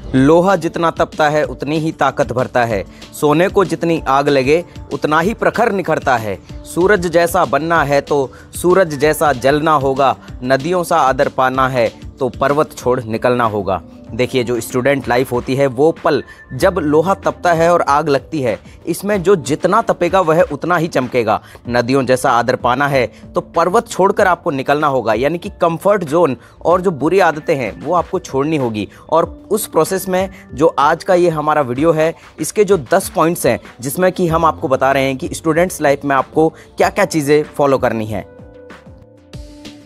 लोहा जितना तपता है उतनी ही ताकत भरता है। सोने को जितनी आग लगे उतना ही प्रखर निखरता है। सूरज जैसा बनना है तो सूरज जैसा जलना होगा। नदियों सा आदर पाना है तो पर्वत छोड़ निकलना होगा। देखिए, जो स्टूडेंट लाइफ होती है वो पल जब लोहा तपता है और आग लगती है, इसमें जो जितना तपेगा वह उतना ही चमकेगा। नदियों जैसा आदर पाना है तो पर्वत छोड़कर आपको निकलना होगा, यानी कि कंफर्ट जोन और जो बुरी आदतें हैं वो आपको छोड़नी होगी। और उस प्रोसेस में जो आज का ये हमारा वीडियो है, इसके जो 10 पॉइंट्स हैं जिसमें कि हम आपको बता रहे हैं कि स्टूडेंट्स लाइफ में आपको क्या क्या चीज़ें फॉलो करनी है।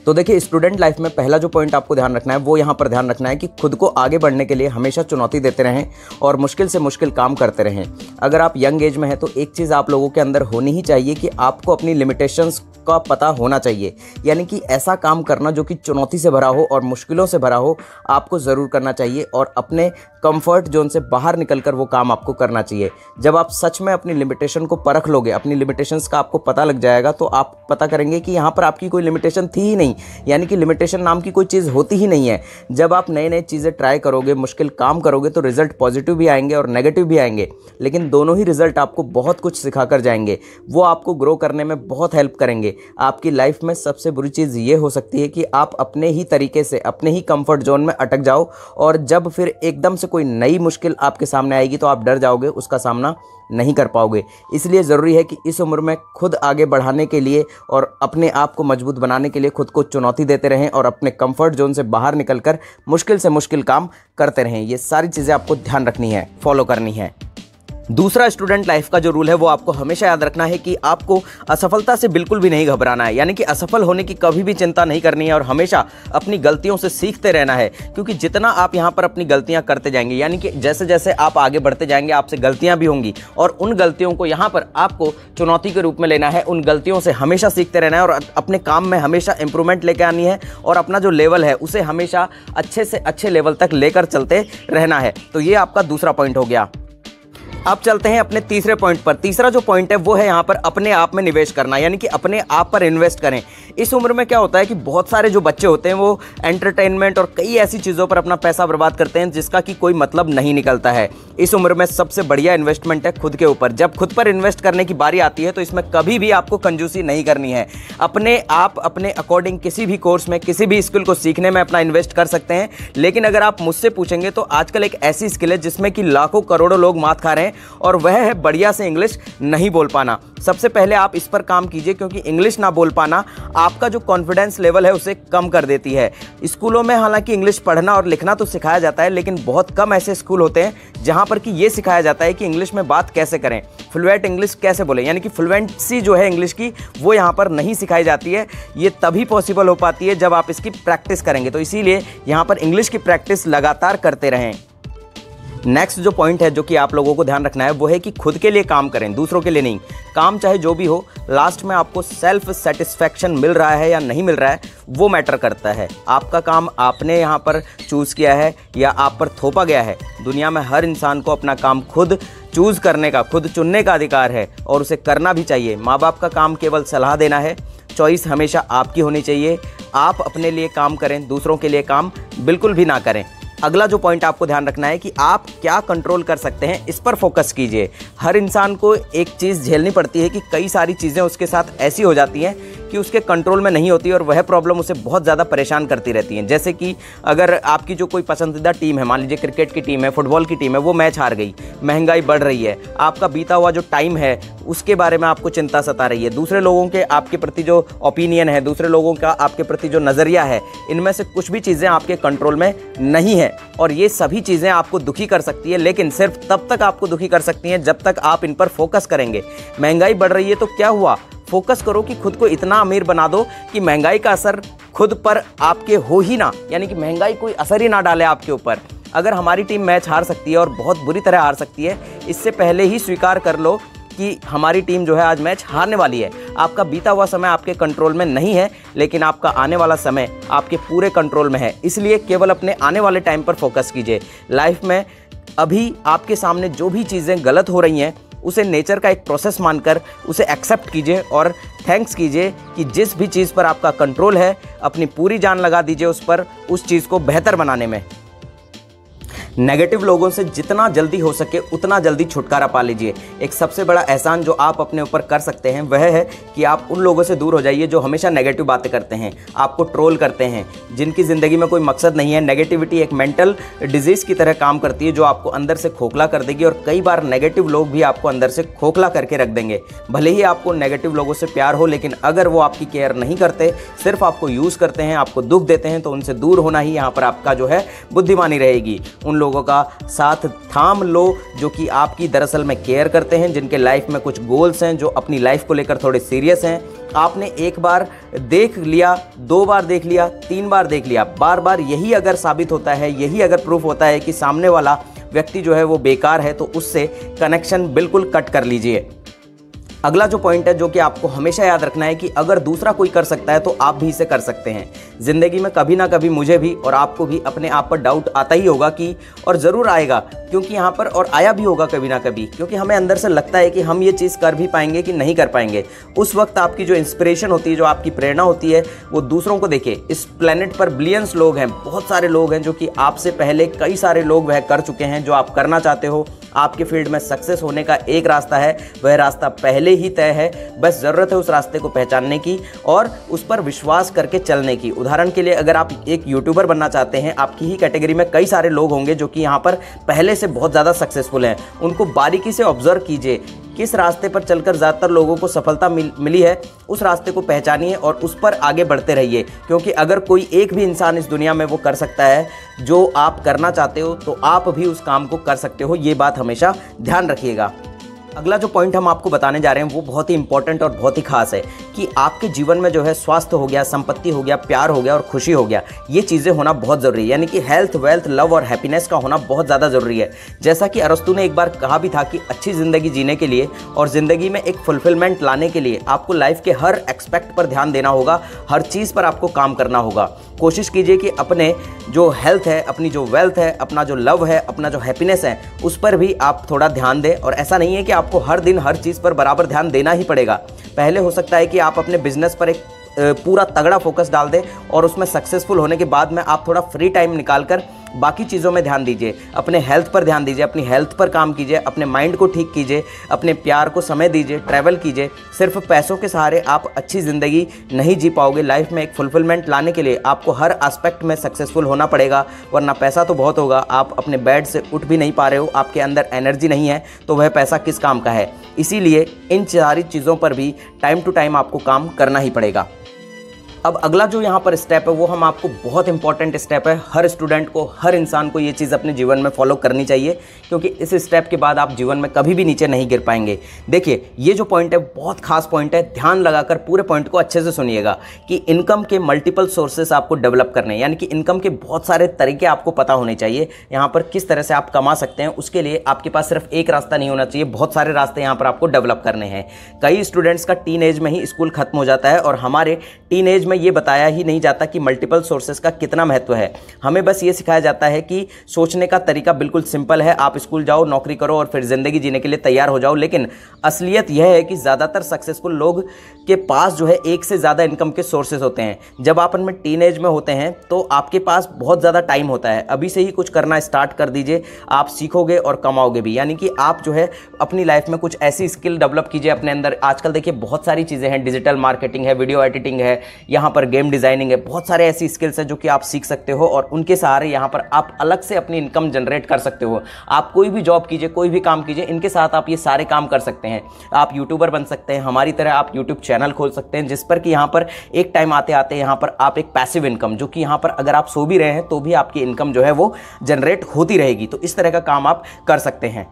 तो देखिए, स्टूडेंट लाइफ में पहला जो पॉइंट आपको ध्यान रखना है वो यहाँ पर ध्यान रखना है कि खुद को आगे बढ़ने के लिए हमेशा चुनौती देते रहें और मुश्किल से मुश्किल काम करते रहें। अगर आप यंग एज में हैं तो एक चीज़ आप लोगों के अंदर होनी ही चाहिए कि आपको अपनी लिमिटेशंस का पता होना चाहिए, यानी कि ऐसा काम करना जो कि चुनौती से भरा हो और मुश्किलों से भरा हो आपको ज़रूर करना चाहिए और अपने कंफर्ट जोन से बाहर निकलकर वो काम आपको करना चाहिए। जब आप सच में अपनी लिमिटेशन को परख लोगे, अपनी लिमिटेशंस का आपको पता लग जाएगा, तो आप पता करेंगे कि यहाँ पर आपकी कोई लिमिटेशन थी ही नहीं, यानी कि लिमिटेशन नाम की कोई चीज़ होती ही नहीं है। जब आप नए नए चीज़ें ट्राई करोगे, मुश्किल काम करोगे, तो रिजल्ट पॉजिटिव भी आएंगे और नेगेटिव भी आएंगे, लेकिन दोनों ही रिजल्ट आपको बहुत कुछ सिखा कर जाएंगे। वो आपको ग्रो करने में बहुत हेल्प करेंगे। आपकी लाइफ में सबसे बुरी चीज़ ये हो सकती है कि आप अपने ही तरीके से अपने ही कंफर्ट जोन में अटक जाओ और जब फिर एकदम से कोई नई मुश्किल आपके सामने आएगी तो आप डर जाओगे, उसका सामना नहीं कर पाओगे। इसलिए ज़रूरी है कि इस उम्र में खुद आगे बढ़ाने के लिए और अपने आप को मजबूत बनाने के लिए खुद को चुनौती देते रहें और अपने कंफर्ट जोन से बाहर निकलकर मुश्किल से मुश्किल काम करते रहें। ये सारी चीज़ें आपको ध्यान रखनी है, फॉलो करनी है। दूसरा स्टूडेंट लाइफ का जो रूल है वो आपको हमेशा याद रखना है कि आपको असफलता से बिल्कुल भी नहीं घबराना है, यानी कि असफल होने की कभी भी चिंता नहीं करनी है और हमेशा अपनी गलतियों से सीखते रहना है। क्योंकि जितना आप यहाँ पर अपनी गलतियाँ करते जाएंगे, यानी कि जैसे जैसे आप आगे बढ़ते जाएंगे आपसे गलतियाँ भी होंगी और उन गलतियों को यहाँ पर आपको चुनौती के रूप में लेना है। उन गलतियों से हमेशा सीखते रहना है और अपने काम में हमेशा इंप्रूवमेंट लेकर आनी है और अपना जो लेवल है उसे हमेशा अच्छे से अच्छे लेवल तक लेकर चलते रहना है। तो ये आपका दूसरा पॉइंट हो गया। अब चलते हैं अपने तीसरे पॉइंट पर। तीसरा जो पॉइंट है वो है यहाँ पर अपने आप में निवेश करना, यानी कि अपने आप पर इन्वेस्ट करें। इस उम्र में क्या होता है कि बहुत सारे जो बच्चे होते हैं वो एंटरटेनमेंट और कई ऐसी चीज़ों पर अपना पैसा बर्बाद करते हैं जिसका कि कोई मतलब नहीं निकलता है। इस उम्र में सबसे बढ़िया इन्वेस्टमेंट है खुद के ऊपर। जब खुद पर इन्वेस्ट करने की बारी आती है तो इसमें कभी भी आपको कंजूसी नहीं करनी है। अपने आप अपने अकॉर्डिंग किसी भी कोर्स में, किसी भी स्किल को सीखने में अपना इन्वेस्ट कर सकते हैं। लेकिन अगर आप मुझसे पूछेंगे तो आजकल एक ऐसी स्किल है जिसमें कि लाखों करोड़ों लोग मात खा रहे हैं और वह है बढ़िया से इंग्लिश नहीं बोल पाना। सबसे पहले आप इस पर काम कीजिए, क्योंकि इंग्लिश ना बोल पाना आपका जो कॉन्फिडेंस लेवल है उसे कम कर देती है। स्कूलों में हालांकि इंग्लिश पढ़ना और लिखना तो सिखाया जाता है, लेकिन बहुत कम ऐसे स्कूल होते हैं जहां पर कि ये सिखाया जाता है कि इंग्लिश में बात कैसे करें, फ्लुएंट इंग्लिश कैसे बोलें, यानी कि फ्लुएंसी जो है इंग्लिश की वो यहाँ पर नहीं सिखाई जाती है। ये तभी पॉसिबल हो पाती है जब आप इसकी प्रैक्टिस करेंगे। तो इसीलिए यहाँ पर इंग्लिश की प्रैक्टिस लगातार करते रहें। नेक्स्ट जो पॉइंट है जो कि आप लोगों को ध्यान रखना है वो है कि खुद के लिए काम करें, दूसरों के लिए नहीं। काम चाहे जो भी हो, लास्ट में आपको सेल्फ सेटिस्फैक्शन मिल रहा है या नहीं मिल रहा है वो मैटर करता है। आपका काम आपने यहाँ पर चूज़ किया है या आप पर थोपा गया है। दुनिया में हर इंसान को अपना काम खुद चूज़ करने का, खुद चुनने का अधिकार है और उसे करना भी चाहिए। माँ बाप का काम केवल सलाह देना है, चॉइस हमेशा आपकी होनी चाहिए। आप अपने लिए काम करें, दूसरों के लिए काम बिल्कुल भी ना करें। अगला जो पॉइंट आपको ध्यान रखना है कि आप क्या कंट्रोल कर सकते हैं, इस पर फोकस कीजिए। हर इंसान को एक चीज़ झेलनी पड़ती है कि कई सारी चीज़ें उसके साथ ऐसी हो जाती हैं कि उसके कंट्रोल में नहीं होती और वह प्रॉब्लम उसे बहुत ज़्यादा परेशान करती रहती हैं। जैसे कि अगर आपकी जो कोई पसंदीदा टीम है, मान लीजिए क्रिकेट की टीम है, फुटबॉल की टीम है, वो मैच हार गई, महंगाई बढ़ रही है, आपका बीता हुआ जो टाइम है उसके बारे में आपको चिंता सता रही है, दूसरे लोगों के आपके प्रति जो ओपिनियन है, दूसरे लोगों का आपके प्रति जो नज़रिया है, इनमें से कुछ भी चीज़ें आपके कंट्रोल में नहीं है और ये सभी चीज़ें आपको दुखी कर सकती है। लेकिन सिर्फ तब तक आपको दुखी कर सकती हैं जब तक आप इन पर फोकस करेंगे। महंगाई बढ़ रही है तो क्या हुआ, फोकस करो कि खुद को इतना अमीर बना दो कि महंगाई का असर खुद पर आपके हो ही ना, यानी कि महंगाई कोई असर ही ना डाले आपके ऊपर। अगर हमारी टीम मैच हार सकती है और बहुत बुरी तरह हार सकती है, इससे पहले ही स्वीकार कर लो कि हमारी टीम जो है आज मैच हारने वाली है। आपका बीता हुआ समय आपके कंट्रोल में नहीं है, लेकिन आपका आने वाला समय आपके पूरे कंट्रोल में है। इसलिए केवल अपने आने वाले टाइम पर फोकस कीजिए। लाइफ में अभी आपके सामने जो भी चीज़ें गलत हो रही हैं उसे नेचर का एक प्रोसेस मानकर उसे एक्सेप्ट कीजिए और थैंक्स कीजिए कि जिस भी चीज़ पर आपका कंट्रोल है अपनी पूरी जान लगा दीजिए उस पर, उस चीज़ को बेहतर बनाने में। नेगेटिव लोगों से जितना जल्दी हो सके उतना जल्दी छुटकारा पा लीजिए। एक सबसे बड़ा एहसान जो आप अपने ऊपर कर सकते हैं वह है कि आप उन लोगों से दूर हो जाइए जो हमेशा नेगेटिव बातें करते हैं, आपको ट्रोल करते हैं, जिनकी ज़िंदगी में कोई मकसद नहीं है। नेगेटिविटी एक मेंटल डिजीज़ की तरह काम करती है जो आपको अंदर से खोखला कर देगी, और कई बार नेगेटिव लोग भी आपको अंदर से खोखला करके रख देंगे। भले ही आपको नेगेटिव लोगों से प्यार हो, लेकिन अगर वो आपकी केयर नहीं करते, सिर्फ आपको यूज़ करते हैं, आपको दुख देते हैं, तो उनसे दूर होना ही यहाँ पर आपका जो है बुद्धिमानी रहेगी। उन लोगों का साथ थाम लो जो कि आपकी दरअसल में केयर करते हैं, जिनके लाइफ में कुछ गोल्स हैं, जो अपनी लाइफ को लेकर थोड़े सीरियस हैं। आपने एक बार देख लिया, 2 बार देख लिया, 3 बार देख लिया, बार बार यही अगर साबित होता है, यही अगर प्रूफ होता है कि सामने वाला व्यक्ति जो है वो बेकार है, तो उससे कनेक्शन बिल्कुल कट कर लीजिए। अगला जो पॉइंट है जो कि आपको हमेशा याद रखना है कि अगर दूसरा कोई कर सकता है तो आप भी इसे कर सकते हैं। ज़िंदगी में कभी ना कभी मुझे भी और आपको भी अपने आप पर डाउट आता ही होगा कि, और ज़रूर आएगा, क्योंकि यहाँ पर और आया भी होगा कभी ना कभी, क्योंकि हमें अंदर से लगता है कि हम ये चीज़ कर भी पाएंगे कि नहीं कर पाएंगे। उस वक्त आपकी जो इंस्पिरेशन होती है, जो आपकी प्रेरणा होती है, वो दूसरों को देखिए। इस प्लेनेट पर बिलियंस लोग हैं, बहुत सारे लोग हैं जो कि आपसे पहले कई सारे लोग वह कर चुके हैं जो आप करना चाहते हो। आपके फील्ड में सक्सेस होने का एक रास्ता है, वह रास्ता पहले ही तय है, बस ज़रूरत है उस रास्ते को पहचानने की और उस पर विश्वास करके चलने की। उदाहरण के लिए अगर आप एक यूट्यूबर बनना चाहते हैं, आपकी ही कैटेगरी में कई सारे लोग होंगे जो कि यहाँ पर पहले से बहुत ज़्यादा सक्सेसफुल हैं। उनको बारीकी से ऑब्जर्व कीजिए, किस रास्ते पर चलकर ज़्यादातर लोगों को सफलता मिली है, उस रास्ते को पहचानिए और उस पर आगे बढ़ते रहिए। क्योंकि अगर कोई एक भी इंसान इस दुनिया में वो कर सकता है जो आप करना चाहते हो, तो आप भी उस काम को कर सकते हो। ये बात हमेशा ध्यान रखिएगा। अगला जो पॉइंट हम आपको बताने जा रहे हैं वो बहुत ही इंपॉर्टेंट और बहुत ही खास है कि आपके जीवन में जो है स्वास्थ्य हो गया, संपत्ति हो गया, प्यार हो गया और खुशी हो गया, ये चीज़ें होना बहुत ज़रूरी है। यानी कि हेल्थ, वेल्थ, लव और हैप्पीनेस का होना बहुत ज़्यादा ज़रूरी है। जैसा कि अरस्तु ने एक बार कहा भी था कि अच्छी ज़िंदगी जीने के लिए और ज़िंदगी में एक फुलफिलमेंट लाने के लिए आपको लाइफ के हर एक्सपेक्ट पर ध्यान देना होगा, हर चीज़ पर आपको काम करना होगा। कोशिश कीजिए कि अपने जो हेल्थ है, अपनी जो वेल्थ है, अपना जो लव है, अपना जो हैप्पीनेस है, उस पर भी आप थोड़ा ध्यान दें। और ऐसा नहीं है कि आपको हर दिन हर चीज़ पर बराबर ध्यान देना ही पड़ेगा। पहले हो सकता है कि आप अपने बिजनेस पर एक पूरा तगड़ा फोकस डाल दें और उसमें सक्सेसफुल होने के बाद में आप थोड़ा फ्री टाइम निकालकर बाकी चीज़ों में ध्यान दीजिए। अपने हेल्थ पर ध्यान दीजिए, अपनी हेल्थ पर काम कीजिए, अपने माइंड को ठीक कीजिए, अपने प्यार को समय दीजिए, ट्रैवल कीजिए। सिर्फ पैसों के सहारे आप अच्छी ज़िंदगी नहीं जी पाओगे। लाइफ में एक फुलफिलमेंट लाने के लिए आपको हर एस्पेक्ट में सक्सेसफुल होना पड़ेगा, वरना पैसा तो बहुत होगा, आप अपने बेड से उठ भी नहीं पा रहे हो, आपके अंदर एनर्जी नहीं है, तो वह पैसा किस काम का है। इसीलिए इन सारी चीज़ों पर भी टाइम टू टाइम आपको काम करना ही पड़ेगा। अब अगला जो यहाँ पर स्टेप है वो हम आपको बहुत इंपॉर्टेंट स्टेप है। हर स्टूडेंट को, हर इंसान को ये चीज़ अपने जीवन में फॉलो करनी चाहिए, क्योंकि इस स्टेप के बाद आप जीवन में कभी भी नीचे नहीं गिर पाएंगे। देखिए, ये जो पॉइंट है बहुत खास पॉइंट है। ध्यान लगाकर पूरे पॉइंट को अच्छे से सुनिएगा कि इनकम के मल्टीपल सोर्सेस आपको डेवलप करने हैं, यानी कि इनकम के बहुत सारे तरीके आपको पता होने चाहिए। यहाँ पर किस तरह से आप कमा सकते हैं, उसके लिए आपके पास सिर्फ एक रास्ता नहीं होना चाहिए, बहुत सारे रास्ते यहाँ पर आपको डेवलप करने हैं। कई स्टूडेंट्स का टीन एज में ही स्कूल खत्म हो जाता है और हमारे टीन एज में ये बताया ही नहीं जाता कि मल्टीपल सोर्सेस का कितना महत्व है। हमें बस ये सिखाया जाता है कि सोचने का तरीका बिल्कुल सिंपल है, आप स्कूल जाओ, नौकरी करो और फिर ज़िंदगी जीने के लिए तैयार हो जाओ। लेकिन असलियत यह है कि ज़्यादातर सक्सेसफुल लोग के पास जो है एक से ज़्यादा इनकम के सोर्सेज होते हैं। जब आप उनमें टीनेज में होते हैं तो आपके पास बहुत ज़्यादा टाइम होता है। अभी से ही कुछ करना स्टार्ट कर दीजिए, आप सीखोगे और कमाओगे भी। यानी कि आप जो है अपनी लाइफ में कुछ ऐसी स्किल डेवलप कीजिए अपने अंदर। आजकल देखिए बहुत सारी चीज़ें हैं, डिजिटल मार्केटिंग है, वीडियो एडिटिंग है, यहाँ पर गेम डिज़ाइनिंग है, बहुत सारे ऐसी स्किल्स हैं जो कि आप सीख सकते हो और उनके सहारे यहाँ पर आप अलग से अपनी इनकम जनरेट कर सकते हो। आप कोई भी जॉब कीजिए, कोई भी काम कीजिए, इनके साथ आप ये सारे काम कर सकते हैं। आप यूट्यूबर बन सकते हैं, हमारी तरह आप यूट्यूब चैनल खोल सकते हैं, जिस पर कि यहाँ पर एक टाइम आते आते यहाँ पर आप एक पैसिव इनकम, जो कि यहाँ पर अगर आप सो भी रहे हैं तो भी आपकी इनकम जो है वो जनरेट होती रहेगी। तो इस तरह का काम आप कर सकते हैं।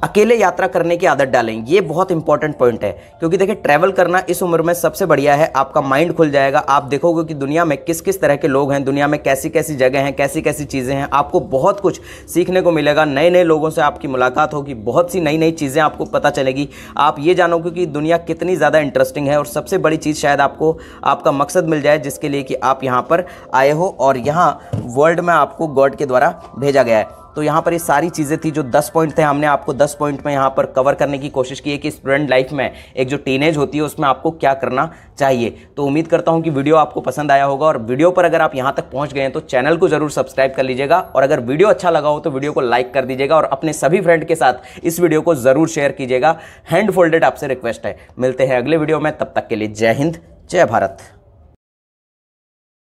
अकेले यात्रा करने की आदत डालें, ये बहुत इंपॉर्टेंट पॉइंट है, क्योंकि देखिए ट्रैवल करना इस उम्र में सबसे बढ़िया है। आपका माइंड खुल जाएगा, आप देखोगे कि दुनिया में किस किस तरह के लोग हैं, दुनिया में कैसी कैसी जगह हैं, कैसी कैसी चीज़ें हैं। आपको बहुत कुछ सीखने को मिलेगा, नए नए लोगों से आपकी मुलाकात होगी, बहुत सी नई नई चीज़ें आपको पता चलेगी। आप ये जानोगे कि दुनिया कितनी ज़्यादा इंटरेस्टिंग है और सबसे बड़ी चीज़ शायद आपको आपका मकसद मिल जाए, जिसके लिए कि आप यहाँ पर आए हो और यहाँ वर्ल्ड में आपको गॉड के द्वारा भेजा गया है। तो यहाँ पर ये सारी चीज़ें थी जो 10 पॉइंट थे, हमने आपको 10 पॉइंट में यहाँ पर कवर करने की कोशिश की है कि स्टूडेंट लाइफ में एक जो टीनेज होती है उसमें आपको क्या करना चाहिए। तो उम्मीद करता हूँ कि वीडियो आपको पसंद आया होगा, और वीडियो पर अगर आप यहाँ तक पहुँच गए हैं तो चैनल को जरूर सब्सक्राइब कर लीजिएगा, और अगर वीडियो अच्छा लगा हो तो वीडियो को लाइक कर दीजिएगा और अपने सभी फ्रेंड के साथ इस वीडियो को जरूर शेयर कीजिएगा। हैंड फोल्डेड आपसे रिक्वेस्ट है। मिलते हैं अगले वीडियो में, तब तक के लिए जय हिंद, जय भारत।